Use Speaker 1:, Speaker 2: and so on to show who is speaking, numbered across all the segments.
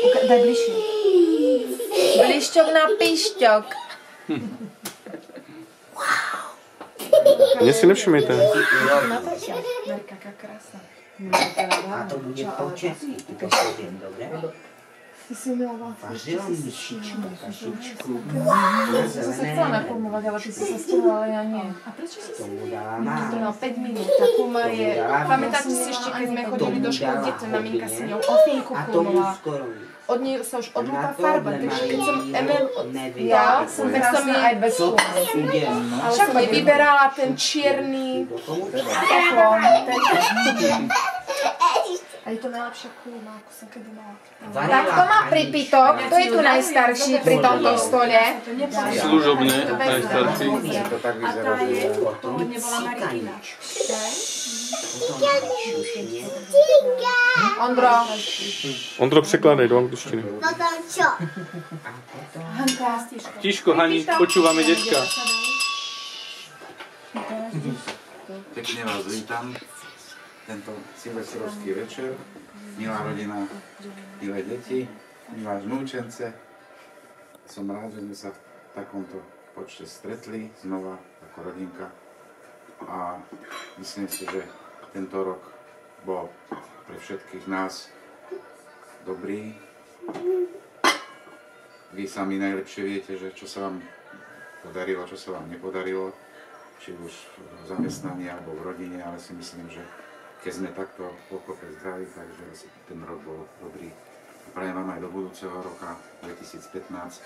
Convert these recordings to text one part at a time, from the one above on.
Speaker 1: Daj bližšie.
Speaker 2: Blišťok na pišťok.
Speaker 3: Mne si nevšimejte.
Speaker 2: Natáča. Marka, aká krásna.
Speaker 4: A to bude po česky, ty posledím, dobre?
Speaker 2: Ty si milovala
Speaker 4: Vařila myšičku, kašičku.
Speaker 2: Ja som sa chcela naformovať, ale ty si sa stihla, ale ja nie. A prečo si sa...
Speaker 4: Tomu dala
Speaker 2: To
Speaker 4: málo.
Speaker 2: mal 5 minút. Tá kuma je... Pamätáte si ešte, keď sme chodili do školy, kde maminka si ňou ofinku
Speaker 4: A tomu
Speaker 2: kumovala.
Speaker 4: skoro.
Speaker 2: Od nej sa už odlúpa farba, takže keď som Emil...
Speaker 4: Neviem.
Speaker 2: Ja som tak som jej aj bez
Speaker 4: Co
Speaker 2: kumy.
Speaker 4: idem, no?
Speaker 2: Ale som jej vyberala ten čierny poklon. A je to najlepšia kuma, ako som kedy mala. Tak to má pripytok, kto je tu najstarší pri tomto stole?
Speaker 3: Služobne, najstarší.
Speaker 5: To tak vyzerá, že...
Speaker 4: Potom nebola Martina.
Speaker 2: Ondro.
Speaker 3: Ondro, překladej do angličtiny.
Speaker 6: Potom čo?
Speaker 2: Hanka.
Speaker 3: Tiško, Hani, počúvame deťka.
Speaker 5: Pekne vás vítam. Tento silvestrovský večer. Milá rodina, milé deti, milá vnúčence. Som rád, že sme sa v takomto počte stretli znova ako rodinka. A myslím si, že tento rok bol pre všetkých nás dobrý. Vy sami najlepšie viete, že čo sa vám podarilo, čo sa vám nepodarilo, či už v zamestnaní alebo v rodine, ale si myslím, že keď sme takto pokope zdraví, takže asi ten rok bol dobrý. Prajem vám aj do budúceho roka 2015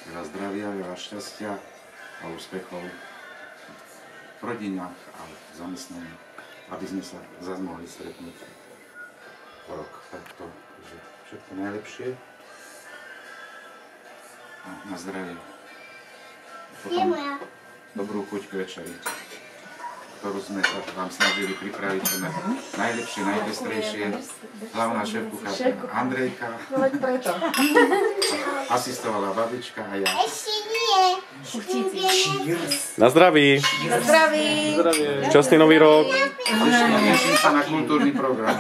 Speaker 5: veľa zdravia, veľa šťastia a úspechov v rodinách a v zamestnaní, aby sme sa zase mohli stretnúť po rok takto. Takže všetko najlepšie a na zdravie. Potom dobrú chuť k večeri, ktorú sme sa vám snažili pripraviť čo najlepšie, najpestrejšie. Hlavná šéfkuchárka Andrejka, asistovala babička a ja.
Speaker 6: Ešte nie.
Speaker 3: Na zdraví.
Speaker 2: Na zdraví.
Speaker 3: Šťastný nový rok.
Speaker 5: Teším sa na kultúrny program.